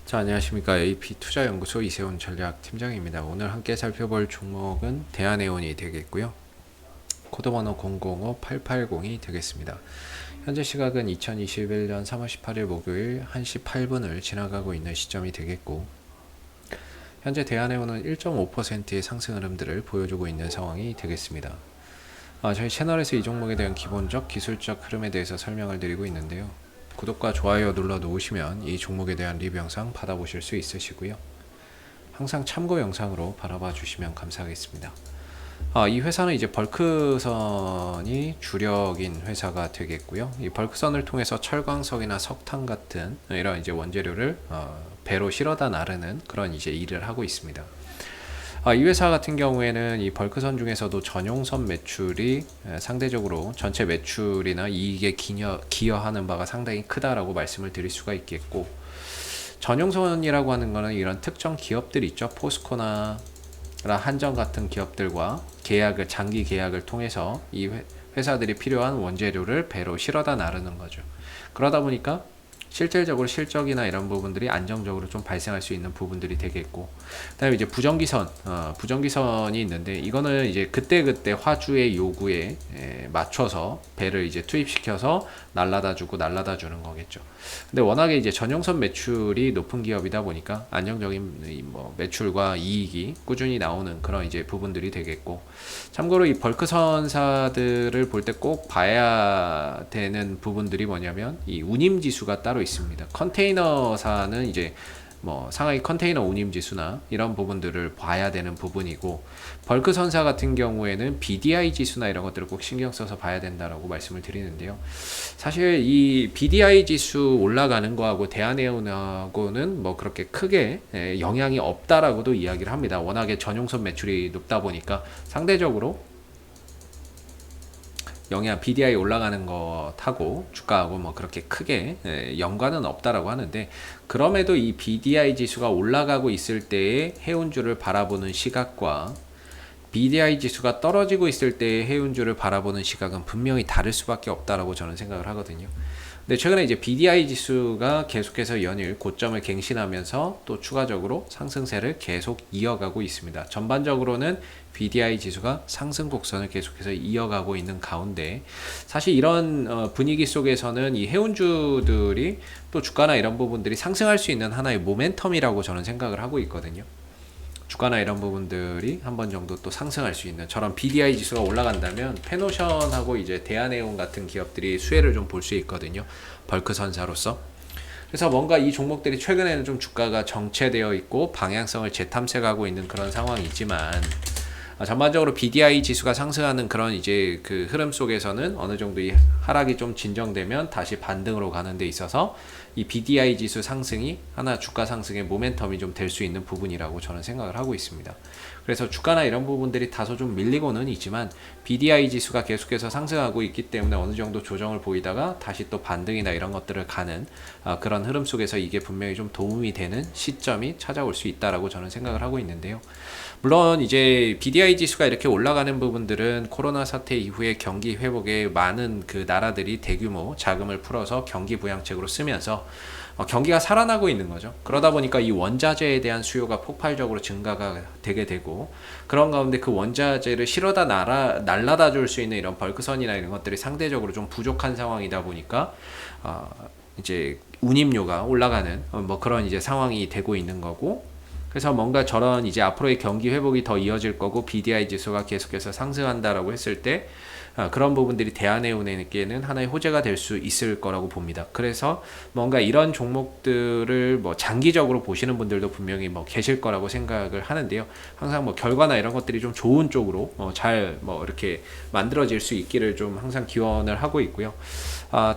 자, 안녕하십니까. AP투자연구소 이세훈 전략팀장입니다. 오늘 함께 살펴볼 종목은 대한해운이 되겠고요. 코드번호 005880이 되겠습니다. 현재 시각은 2021년 3월 18일 목요일 1시 8분을 지나가고 있는 시점이 되겠고, 현재 대한해운은 1.5%의 상승 흐름들을 보여주고 있는 상황이 되겠습니다. 저희 채널에서 이 종목에 대한 기본적 기술적 흐름에 대해서 설명을 드리고 있는데요. 구독과 좋아요 눌러 놓으시면 이 종목에 대한 리뷰 영상 받아보실 수 있으시고요. 항상 참고 영상으로 바라봐 주시면 감사하겠습니다. 이 회사는 이제 벌크선이 주력인 회사가 되겠고요. 이 벌크선을 통해서 철광석이나 석탄 같은 이런 이제 원재료를 배로 실어다 나르는 그런 이제 일을 하고 있습니다. 이 회사 같은 경우에는 이 벌크선 중에서도 전용선 매출이 상대적으로 전체 매출이나 이익에 기여하는 바가 상당히 크다라고 말씀을 드릴 수가 있겠고, 전용선이라고 하는 거는 이런 특정 기업들 있죠. 포스코나 한전 같은 기업들과 장기 계약을 통해서 이 회사들이 필요한 원재료를 배로 실어다 나르는 거죠. 그러다 보니까 실질적으로 실적이나 이런 부분들이 안정적으로 좀 발생할 수 있는 부분들이 되겠고, 그다음에 이제 부정기선이 있는데, 이거는 이제 그때그때 화주의 요구에 맞춰서 배를 이제 투입시켜서 날라다 주는 거겠죠. 근데 워낙에 이제 전용선 매출이 높은 기업이다 보니까 안정적인 뭐 매출과 이익이 꾸준히 나오는 그런 이제 부분들이 되겠고, 참고로 이 벌크선사들을 볼 때 꼭 봐야 되는 부분들이 뭐냐면, 이 운임 지수가 따로 있습니다. 컨테이너사는 이제 뭐 상하이 컨테이너 운임 지수나 이런 부분들을 봐야 되는 부분이고, 벌크선사 같은 경우에는 BDI 지수나 이런 것들을 꼭 신경 써서 봐야 된다라고 말씀을 드리는데요. 사실 이 BDI 지수 올라가는 거하고 대한해운하고는 뭐 그렇게 크게 영향이 없다라고도 이야기를 합니다. 워낙에 전용선 매출이 높다 보니까 상대적으로 BDI 올라가는 것하고 주가하고 뭐 그렇게 크게 연관은 없다라고 하는데, 그럼에도 이 BDI 지수가 올라가고 있을 때의 해운주를 바라보는 시각과 BDI 지수가 떨어지고 있을 때의 해운주를 바라보는 시각은 분명히 다를 수밖에 없다라고 저는 생각을 하거든요. 근데 최근에 이제 BDI 지수가 계속해서 연일 고점을 갱신하면서 또 추가적으로 상승세를 계속 이어가고 있습니다. 전반적으로는 BDI 지수가 상승 곡선을 계속해서 이어가고 있는 가운데, 사실 이런 분위기 속에서는 이 해운주들이 또 주가나 이런 부분들이 상승할 수 있는 하나의 모멘텀이라고 저는 생각을 하고 있거든요. 주가나 이런 부분들이 한 번 정도 또 상승할 수 있는, 저런 BDI 지수가 올라간다면 페노션하고 이제 대한해운 같은 기업들이 수혜를 좀 볼 수 있거든요. 벌크선사로서. 그래서 뭔가 이 종목들이 최근에는 좀 주가가 정체되어 있고 방향성을 재탐색하고 있는 그런 상황이지만, 전반적으로 BDI 지수가 상승하는 그런 이제 그 흐름 속에서는 어느 정도 이 하락이 좀 진정되면 다시 반등으로 가는 데 있어서 이 BDI 지수 상승이 하나 주가 상승의 모멘텀이 좀 될 수 있는 부분이라고 저는 생각을 하고 있습니다. 그래서 주가나 이런 부분들이 다소 좀 밀리고는 있지만 BDI 지수가 계속해서 상승하고 있기 때문에 어느 정도 조정을 보이다가 다시 또 반등이나 이런 것들을 가는 그런 흐름 속에서 이게 분명히 좀 도움이 되는 시점이 찾아올 수 있다라고 저는 생각을 하고 있는데요. 물론 이제 BDI 지수가 이렇게 올라가는 부분들은 코로나 사태 이후에 경기 회복에 많은 그 나라들이 대규모 자금을 풀어서 경기 부양책으로 쓰면서 경기가 살아나고 있는 거죠. 그러다 보니까 이 원자재에 대한 수요가 폭발적으로 증가가 되게 되고, 그런 가운데 그 원자재를 실어다 날라다 줄 수 있는 이런 벌크선이나 이런 것들이 상대적으로 좀 부족한 상황이다 보니까 이제 운임료가 올라가는 뭐 그런 이제 상황이 되고 있는 거고, 그래서 뭔가 저런 이제 앞으로의 경기 회복이 더 이어질 거고 BDI 지수가 계속해서 상승한다라고 했을 때 그런 부분들이 대한해운에게는 하나의 호재가 될 수 있을 거라고 봅니다. 그래서 뭔가 이런 종목들을 뭐 장기적으로 보시는 분들도 분명히 뭐 계실 거라고 생각을 하는데요. 항상 뭐 결과나 이런 것들이 좀 좋은 쪽으로 잘 뭐 이렇게 만들어질 수 있기를 좀 항상 기원을 하고 있고요.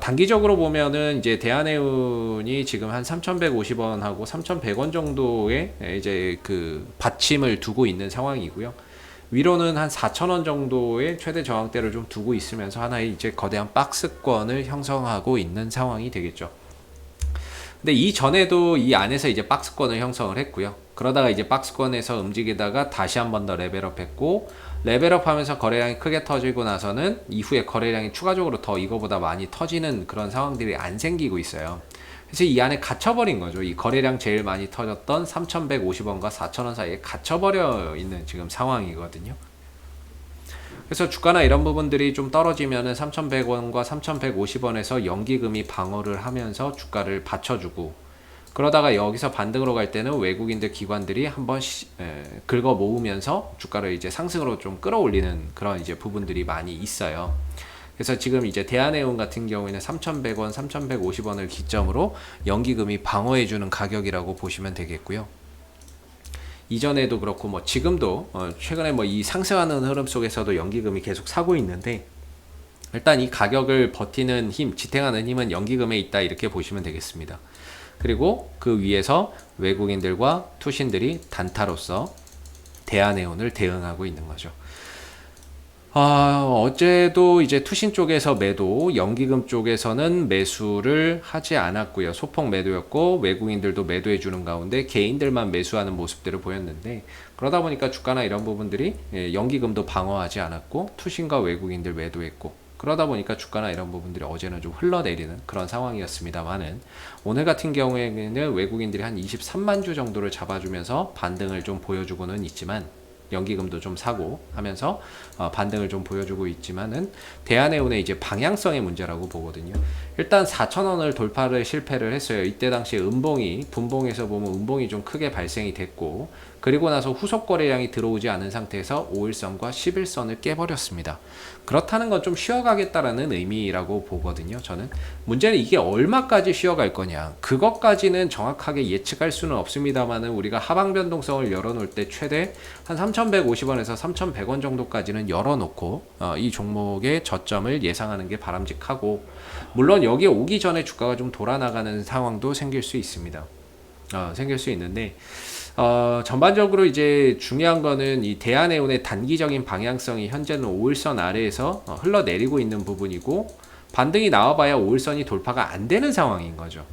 단기적으로 보면은 이제 대한해운이 지금 한 3,150원하고 3,100원 정도의 이제 그 받침을 두고 있는 상황이고요. 위로는 한 4,000원 정도의 최대 저항대를 좀 두고 있으면서 하나의 이제 거대한 박스권을 형성하고 있는 상황이 되겠죠. 근데 이전에도 이 안에서 이제 박스권을 형성을 했고요. 그러다가 이제 박스권에서 움직이다가 다시 한 번 더 레벨업 했고, 레벨업 하면서 거래량이 크게 터지고 나서는 이후에 거래량이 추가적으로 더 이거보다 많이 터지는 그런 상황들이 안 생기고 있어요. 그래서 이 안에 갇혀버린 거죠. 이 거래량 제일 많이 터졌던 3,150원과 4,000원 사이에 갇혀버려 있는 지금 상황이거든요. 그래서 주가나 이런 부분들이 좀 떨어지면은 3,100원과 3,150원에서 연기금이 방어를 하면서 주가를 받쳐주고, 그러다가 여기서 반등으로 갈 때는 외국인들 기관들이 한번 긁어 모으면서 주가를 이제 상승으로 좀 끌어올리는 그런 이제 부분들이 많이 있어요. 그래서 지금 이제 대한해운 같은 경우에는 3,100원, 3,150원을 기점으로 연기금이 방어해주는 가격이라고 보시면 되겠고요. 이전에도 그렇고 뭐 지금도 최근에 뭐 이 상승하는 흐름 속에서도 연기금이 계속 사고 있는데, 일단 이 가격을 버티는 힘, 지탱하는 힘은 연기금에 있다 이렇게 보시면 되겠습니다. 그리고 그 위에서 외국인들과 투신들이 단타로서 대한해운을 대응하고 있는 거죠. 어제도 이제 투신 쪽에서 매도, 연기금 쪽에서는 매수를 하지 않았고요. 소폭 매도였고 외국인들도 매도해 주는 가운데 개인들만 매수하는 모습들을 보였는데, 그러다 보니까 주가나 이런 부분들이 연기금도 방어하지 않았고 투신과 외국인들 매도했고, 그러다 보니까 주가나 이런 부분들이 어제는 좀 흘러내리는 그런 상황이었습니다만은, 오늘 같은 경우에는 외국인들이 한 23만 주 정도를 잡아주면서 반등을 좀 보여주고는 있지만, 연기금도 좀 사고 하면서 반등을 좀 보여주고 있지만은, 대한해운의 이제 방향성의 문제라고 보거든요. 일단 4,000원을 돌파를 실패를 했어요. 이때 당시에 분봉에서 보면 음봉이 좀 크게 발생이 됐고, 그리고 나서 후속 거래량이 들어오지 않은 상태에서 5일선과 11선을 깨버렸습니다. 그렇다는 건 좀 쉬어가겠다라는 의미라고 보거든요. 저는 문제는 이게 얼마까지 쉬어갈 거냐, 그것까지는 정확하게 예측할 수는 없습니다만은, 우리가 하방 변동성을 열어놓을 때 최대 한 3,150원에서 3,100원 정도까지는 열어놓고 이 종목의 저점을 예상하는 게 바람직하고, 물론 여기에 오기 전에 주가가 좀 돌아나가는 상황도 생길 수 있습니다. 생길 수 있는데, 전반적으로 이제 중요한 거는 이 대한해운의 단기적인 방향성이 현재는 5일선 아래에서 흘러내리고 있는 부분이고, 반등이 나와봐야 5일선이 돌파가 안 되는 상황인 거죠.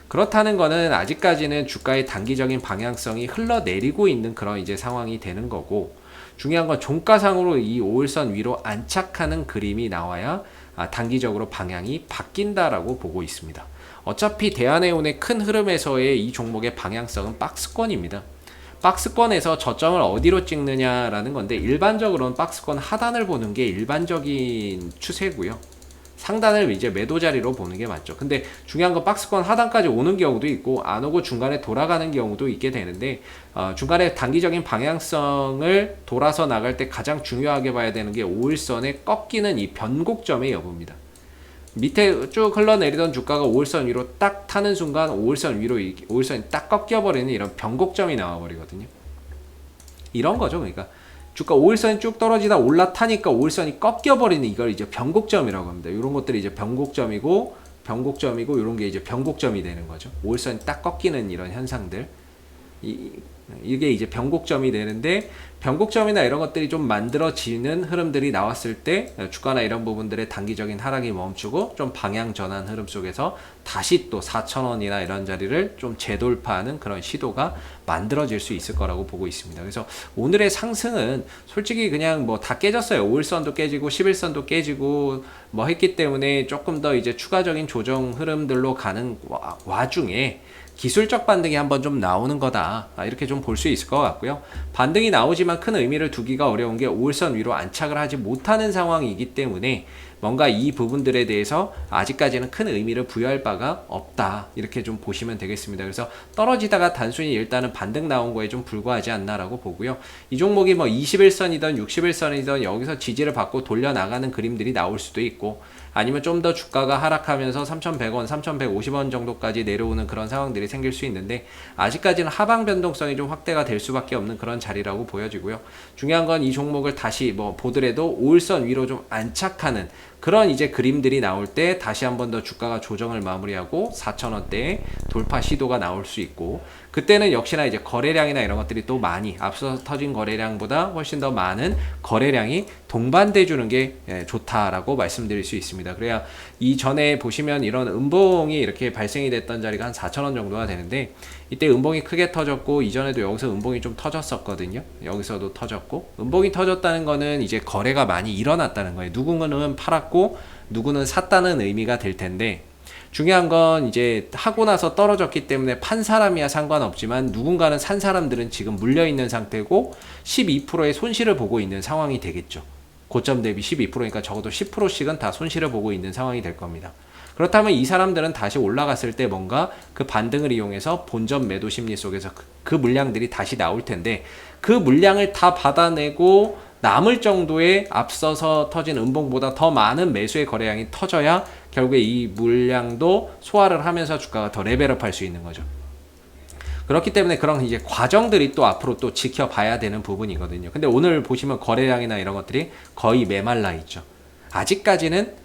그렇다는 거는 아직까지는 주가의 단기적인 방향성이 흘러내리고 있는 그런 이제 상황이 되는 거고, 중요한 건 종가상으로 이 5일선 위로 안착하는 그림이 나와야 단기적으로 방향이 바뀐다라고 보고 있습니다. 어차피 대한해운의 큰 흐름에서의 이 종목의 방향성은 박스권입니다. 박스권에서 저점을 어디로 찍느냐라는 건데, 일반적으로는 박스권 하단을 보는 게 일반적인 추세고요. 상단을 이제 매도 자리로 보는 게 맞죠. 근데 중요한 건 박스권 하단까지 오는 경우도 있고 안 오고 중간에 돌아가는 경우도 있게 되는데, 중간에 단기적인 방향성을 돌아서 나갈 때 가장 중요하게 봐야 되는 게 5일선에 꺾이는 이 변곡점의 여부입니다. 밑에 쭉 흘러내리던 주가가 5일선 위로 딱 타는 순간 5일선이 딱 꺾여버리는 이런 변곡점이 나와버리거든요. 이런 거죠. 그러니까 주가 5일선이 쭉 떨어지다 올라타니까 5일선이 꺾여버리는, 이걸 이제 변곡점이라고 합니다. 이런 것들이 이제 변곡점이고 이런 게 이제 변곡점이 되는 거죠. 5일선이 딱 꺾이는 이런 현상들. 이게 이제 변곡점이 되는데, 변곡점이나 이런 것들이 좀 만들어지는 흐름들이 나왔을 때 주가나 이런 부분들의 단기적인 하락이 멈추고 좀 방향 전환 흐름 속에서 다시 또 4,000원이나 이런 자리를 좀 재돌파하는 그런 시도가 만들어질 수 있을 거라고 보고 있습니다. 그래서 오늘의 상승은 솔직히 그냥 뭐 다 깨졌어요. 5일선도 깨지고 11선도 깨지고 뭐 했기 때문에 조금 더 이제 추가적인 조정 흐름들로 가는 와중에 기술적 반등이 한번 좀 나오는 거다, 이렇게 좀 볼 수 있을 것 같고요. 반등이 나오지만 큰 의미를 두기가 어려운 게 5일선 위로 안착을 하지 못하는 상황이기 때문에 뭔가 이 부분들에 대해서 아직까지는 큰 의미를 부여할 바가 없다, 이렇게 좀 보시면 되겠습니다. 그래서 떨어지다가 단순히 일단은 반등 나온 거에 좀 불과하지 않나라고 보고요. 이 종목이 뭐 21선이든 61선이든 여기서 지지를 받고 돌려 나가는 그림들이 나올 수도 있고, 아니면 좀 더 주가가 하락하면서 3,100원, 3,150원 정도까지 내려오는 그런 상황들이 생길 수 있는데, 아직까지는 하방 변동성이 좀 확대가 될 수밖에 없는 그런 자리라고 보여지고요. 중요한 건 이 종목을 다시 뭐 보더라도 5일선 위로 좀 안착하는 그런 이제 그림들이 나올 때 다시 한 번 더 주가가 조정을 마무리하고 4,000원대에 돌파 시도가 나올 수 있고, 그때는 역시나 이제 거래량이나 이런 것들이 또 많이 앞서 터진 거래량보다 훨씬 더 많은 거래량이 동반돼 주는 게 좋다라고 말씀드릴 수 있습니다. 그래야 이전에 보시면 이런 음봉이 이렇게 발생이 됐던 자리가 한 4,000원 정도가 되는데, 이때 음봉이 크게 터졌고 이전에도 여기서 음봉이 좀 터졌었거든요. 여기서도 터졌고, 음봉이 터졌다는 거는 이제 거래가 많이 일어났다는 거예요. 누군가는 팔았고 누구는 샀다는 의미가 될 텐데, 중요한 건 이제 하고 나서 떨어졌기 때문에 판 사람이야 상관없지만 누군가는 산 사람들은 지금 물려있는 상태고 12%의 손실을 보고 있는 상황이 되겠죠. 고점 대비 12%니까 적어도 10%씩은 다 손실을 보고 있는 상황이 될 겁니다. 그렇다면 이 사람들은 다시 올라갔을 때 뭔가 그 반등을 이용해서 본전 매도 심리 속에서 그 물량들이 다시 나올 텐데 그 물량을 다 받아내고 남을 정도의 앞서서 터진 음봉보다 더 많은 매수의 거래량이 터져야 결국에 이 물량도 소화를 하면서 주가가 더 레벨업 할 수 있는 거죠. 그렇기 때문에 그런 이제 과정들이 또 앞으로 또 지켜봐야 되는 부분이거든요. 근데 오늘 보시면 거래량이나 이런 것들이 거의 메말라 있죠. 아직까지는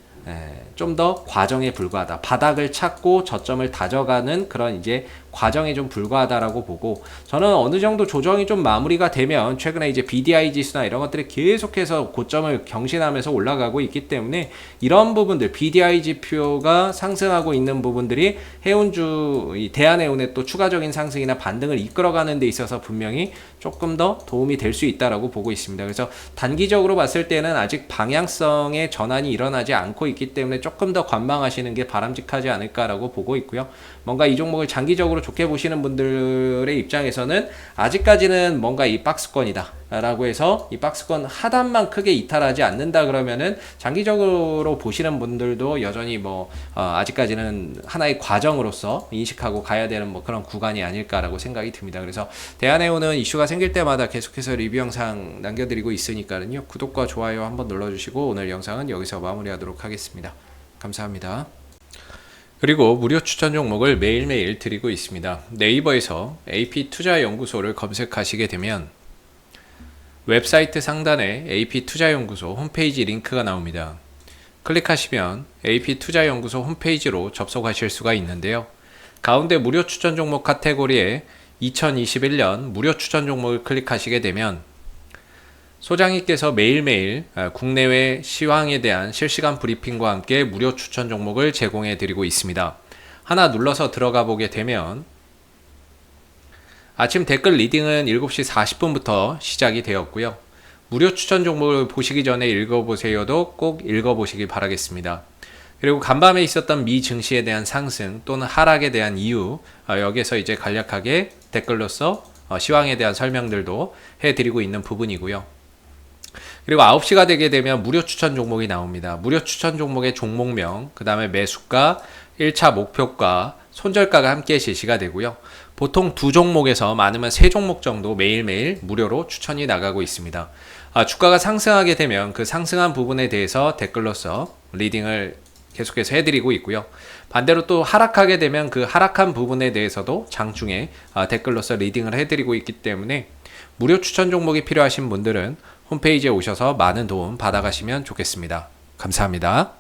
좀 더 과정에 불과하다. 바닥을 찾고 저점을 다져가는 그런 이제 과정에 좀 불과하다라고 보고, 저는 어느 정도 조정이 좀 마무리가 되면 최근에 이제 BDI 지수나 이런 것들이 계속해서 고점을 경신하면서 올라가고 있기 때문에 이런 부분들, BDI 지표가 상승하고 있는 부분들이 해운주, 대한해운의 또 추가적인 상승이나 반등을 이끌어가는 데 있어서 분명히 조금 더 도움이 될 수 있다라고 보고 있습니다. 그래서 단기적으로 봤을 때는 아직 방향성의 전환이 일어나지 않고 있기 때문에 조금 더 관망하시는 게 바람직하지 않을까라고 보고 있고요. 뭔가 이 종목을 장기적으로 좋게 보시는 분들의 입장에서는 아직까지는 뭔가 이 박스권이다 라고 해서 이 박스권 하단만 크게 이탈하지 않는다 그러면은 장기적으로 보시는 분들도 여전히 아직까지는 하나의 과정으로서 인식하고 가야 되는 그런 구간이 아닐까라고 생각이 듭니다. 그래서 대한해운은 이슈가 생길 때마다 계속해서 리뷰 영상 남겨드리고 있으니까요. 구독과 좋아요 한번 눌러주시고 오늘 영상은 여기서 마무리하도록 하겠습니다. 감사합니다. 그리고 무료 추천 종목을 매일매일 드리고 있습니다. 네이버에서 AP투자연구소를 검색하시게 되면 웹사이트 상단에 AP투자연구소 홈페이지 링크가 나옵니다. 클릭하시면 AP투자연구소 홈페이지로 접속하실 수가 있는데요. 가운데 무료 추천 종목 카테고리에 2021년 무료 추천 종목을 클릭하시게 되면 소장님께서 매일매일 국내외 시황에 대한 실시간 브리핑과 함께 무료 추천 종목을 제공해 드리고 있습니다. 하나 눌러서 들어가 보게 되면 아침 댓글 리딩은 7시 40분부터 시작이 되었고요. 무료 추천 종목을 보시기 전에 읽어보세요도 꼭 읽어보시기 바라겠습니다. 그리고 간밤에 있었던 미 증시에 대한 상승 또는 하락에 대한 이유, 여기에서 이제 간략하게 댓글로서 시황에 대한 설명들도 해드리고 있는 부분이고요. 그리고 9시가 되게 되면 무료 추천 종목이 나옵니다. 무료 추천 종목의 종목명, 그 다음에 매수가, 1차 목표가, 손절가가 함께 제시가 되고요. 보통 2종목에서 많으면 3종목 정도 매일매일 무료로 추천이 나가고 있습니다. 주가가 상승하게 되면 그 상승한 부분에 대해서 댓글로서 리딩을 계속해서 해드리고 있고요. 반대로 또 하락하게 되면 그 하락한 부분에 대해서도 장중에 댓글로서 리딩을 해드리고 있기 때문에 무료 추천 종목이 필요하신 분들은 홈페이지에 오셔서 많은 도움 받아가시면 좋겠습니다. 감사합니다.